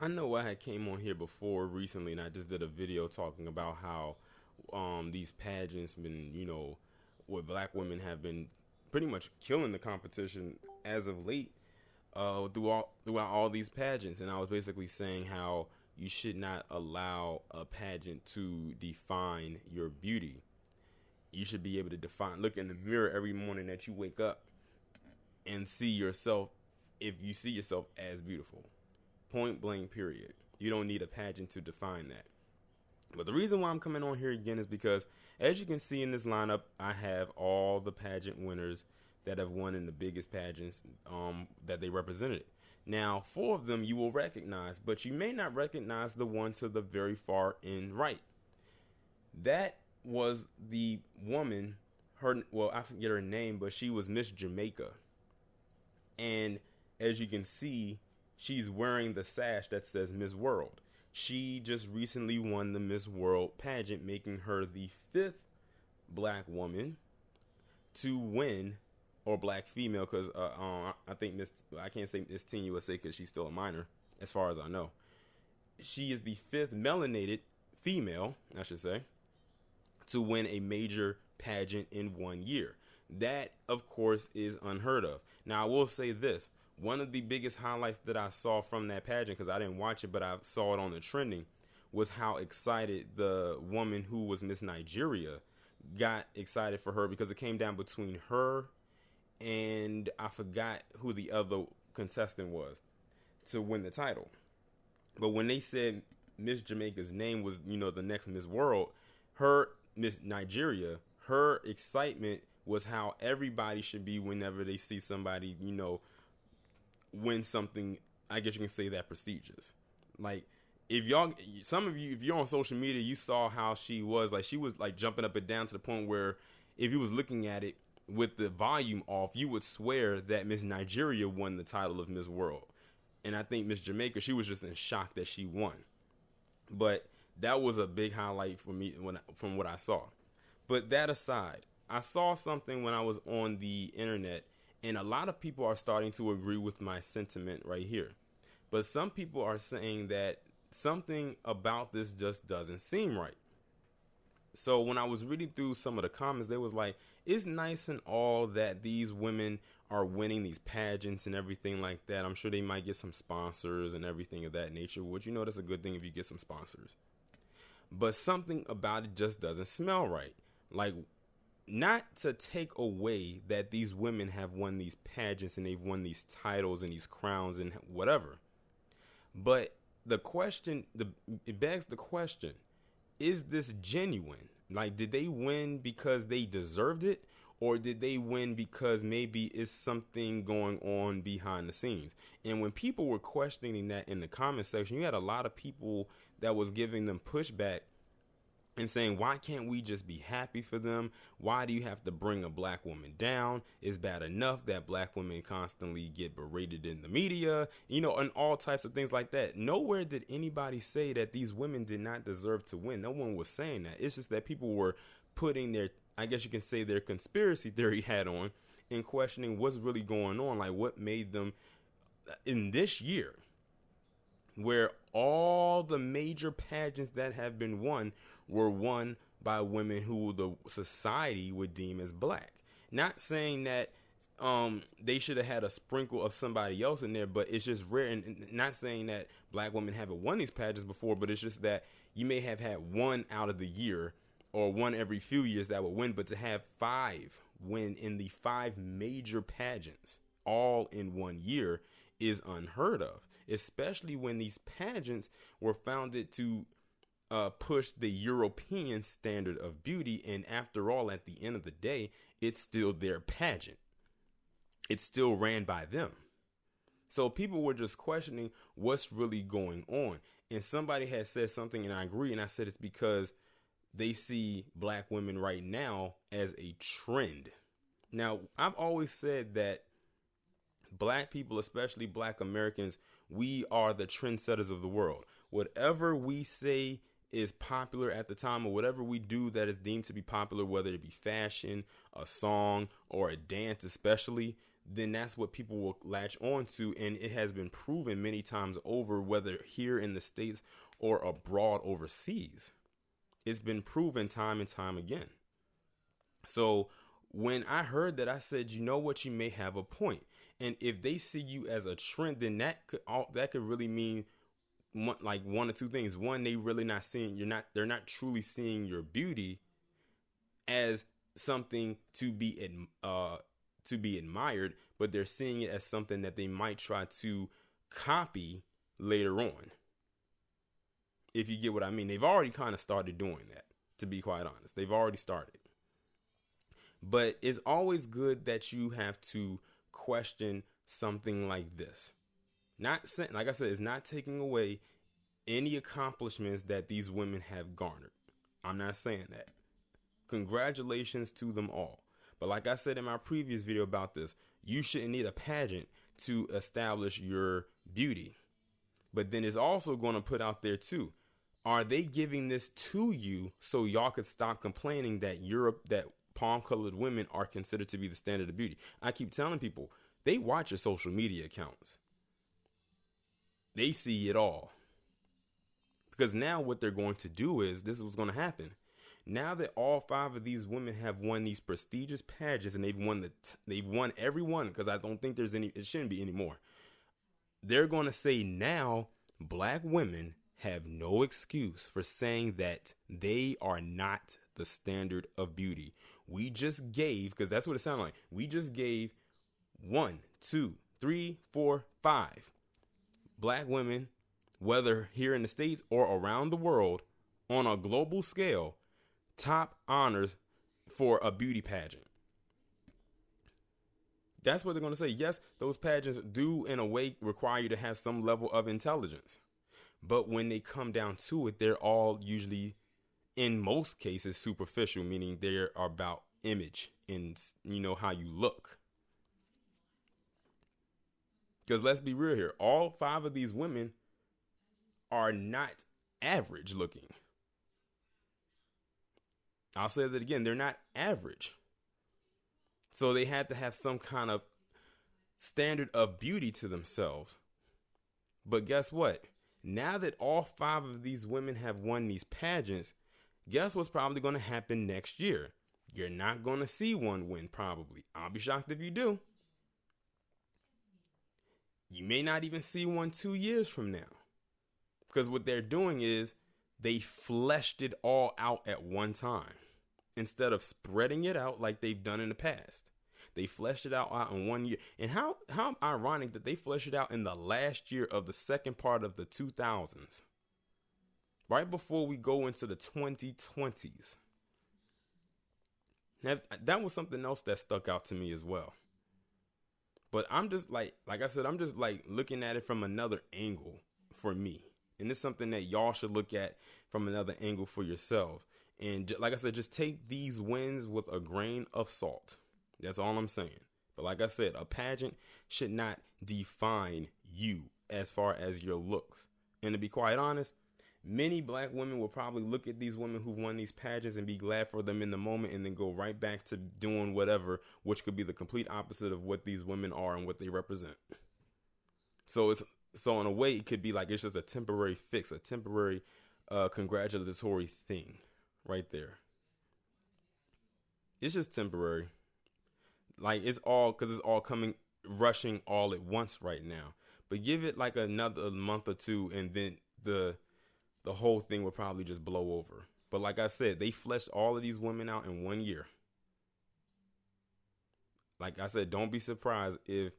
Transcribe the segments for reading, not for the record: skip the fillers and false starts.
I know I had came on here before recently, and I just did a video talking about how these pageants been, where black women have been pretty much killing the competition as of late throughout all these pageants, and I was basically saying how you should not allow a pageant to define your beauty. You should be able to look in the mirror every morning that you wake up and see yourself, if you see yourself as beautiful. Point blank, period. You don't need a pageant to define that. But the reason why I'm coming on here again is because, as you can see in this lineup, I have all the pageant winners that have won in the biggest pageants that they represented. Now, four of them you will recognize, but you may not recognize the one to the very far end right. That was the woman, I forget her name, but she was Miss Jamaica. And as you can see, she's wearing the sash that says Miss World. She just recently won the Miss World pageant, making her the fifth black woman to win, or black female, because I think I can't say Miss Teen USA because she's still a minor, as far as I know. She is the fifth melanated female, I should say, to win a major pageant in 1 year. That, of course, is unheard of. Now, I will say this. One of the biggest highlights that I saw from that pageant, because I didn't watch it, but I saw it on the trending, was how excited the woman who was Miss Nigeria got excited for her, because it came down between her and I forgot who the other contestant was to win the title. But when they said Miss Jamaica's name was, the next Miss World, her Miss Nigeria, her excitement was how everybody should be whenever they see somebody, win something, I guess you can say, that prestigious. Like, if you're on social media, you saw how she was like jumping up and down to the point where if you was looking at it with the volume off, you would swear that Miss Nigeria won the title of Miss World. And I think Miss Jamaica, she was just in shock that she won. But that was a big highlight for me from what I saw. But that aside, I saw something when I was on the internet, and a lot of people are starting to agree with my sentiment right here. But some people are saying that something about this just doesn't seem right. So when I was reading through some of the comments, they was like, it's nice and all that these women are winning these pageants and everything like that. I'm sure they might get some sponsors and everything of that nature, which, that's a good thing if you get some sponsors. But something about it just doesn't smell right. Like, not to take away that these women have won these pageants and they've won these titles and these crowns and whatever. But it begs the question, is this genuine? Like, did they win because they deserved it? Or did they win because maybe it's something going on behind the scenes? And when people were questioning that in the comment section, you had a lot of people that was giving them pushback and saying, why can't we just be happy for them? Why do you have to bring a black woman down? It's bad enough that black women constantly get berated in the media, and all types of things like that. Nowhere did anybody say that these women did not deserve to win. No one was saying that. It's just that people were putting their, I guess you can say, their conspiracy theory hat on and questioning what's really going on. Like, what made them in this year, where all the major pageants that have been won were won by women who the society would deem as black. Not saying that they should have had a sprinkle of somebody else in there, but it's just rare. And not saying that black women haven't won these pageants before, but it's just that you may have had one out of the year or one every few years that would win, but to have five win in the five major pageants all in 1 year is unheard of, especially when these pageants were founded to push the European standard of beauty. And after all, at the end of the day, it's still their pageant. It's still ran by them. So people were just questioning what's really going on. And somebody had said something, and I agree. And I said it's because they see black women right now as a trend. Now, I've always said that black people, especially black Americans, we are the trendsetters of the world. Whatever we say is popular at the time, or whatever we do that is deemed to be popular, whether it be fashion, a song, or a dance especially, then that's what people will latch on to. And it has been proven many times over, whether here in the States or abroad overseas. It's been proven time and time again. So when I heard that, I said, you know what, you may have a point. And if they see you as a trend, then that could really mean one or two things. One, they really not seeing they're not truly seeing your beauty as something to be admired, but they're seeing it as something that they might try to copy later on. If you get what I mean. They've already kind of started doing that, to be quite honest. They've already started. But it's always good that you have to question something like this. Not like I said, it's not taking away any accomplishments that these women have garnered. I'm not saying that. Congratulations to them all. But like I said in my previous video about this, you shouldn't need a pageant to establish your beauty. But then it's also going to put out there too, are they giving this to you so y'all could stop complaining that that palm-colored women are considered to be the standard of beauty? I keep telling people, they watch your social media accounts. They see it all. Because now what they're going to do is, this is what's going to happen. Now that all 5 of these women have won these prestigious pageants, and they've won every one, because I don't think it shouldn't be any more. They're going to say now black women have no excuse for saying that they are not the standard of beauty. We just gave, because that's what it sounded like, we just gave 1, 2, 3, 4, 5 black women, whether here in the States or around the world, on a global scale, top honors for a beauty pageant. That's what they're going to say. Yes, those pageants do in a way require you to have some level of intelligence. But when they come down to it, they're all usually, in most cases, superficial, meaning they're about image and, how you look. Because let's be real here. All 5 of these women are not average looking. I'll say that again. They're not average. So they had to have some kind of standard of beauty to themselves. But guess what? Now that all 5 of these women have won these pageants, guess what's probably going to happen next year? You're not going to see one win, probably. I'll be shocked if you do. You may not even see one 2 years from now. Because what they're doing is they fleshed it all out at one time instead of spreading it out like they've done in the past. They fleshed it out in 1 year. And how ironic that they fleshed it out in the last year of the second part of the 2000s. Right before we go into the 2020s. Now, that was something else that stuck out to me as well. But I'm just like I said, I'm just like looking at it from another angle for me. And it's something that y'all should look at from another angle for yourselves. And like I said, just take these wins with a grain of salt. That's all I'm saying. But like I said, a pageant should not define you as far as your looks. And to be quite honest, many black women will probably look at these women who've won these pageants and be glad for them in the moment and then go right back to doing whatever, which could be the complete opposite of what these women are and what they represent. So in a way, it could be like it's just a temporary fix, a temporary congratulatory thing right there. It's just temporary. Like it's all rushing all at once right now. But give it like another month or two and then the whole thing will probably just blow over. But like I said, they fleshed all of these women out in 1 year. Like I said, don't be surprised if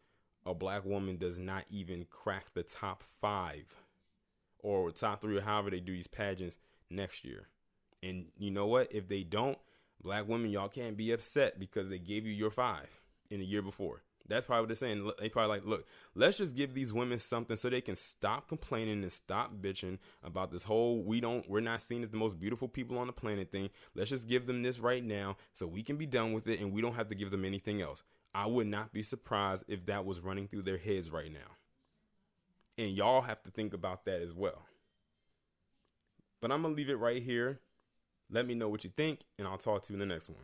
a black woman does not even crack the top 5 or top 3 or however they do these pageants next year. And you know what? If they don't, black women, y'all can't be upset because they gave you your 5 in the year before. That's probably what they're saying. They probably like, look, let's just give these women something so they can stop complaining and stop bitching about this whole we're not seen as the most beautiful people on the planet thing. Let's just give them this right now so we can be done with it and we don't have to give them anything else. I would not be surprised if that was running through their heads right now. And y'all have to think about that as well. But I'm going to leave it right here. Let me know what you think, and I'll talk to you in the next one.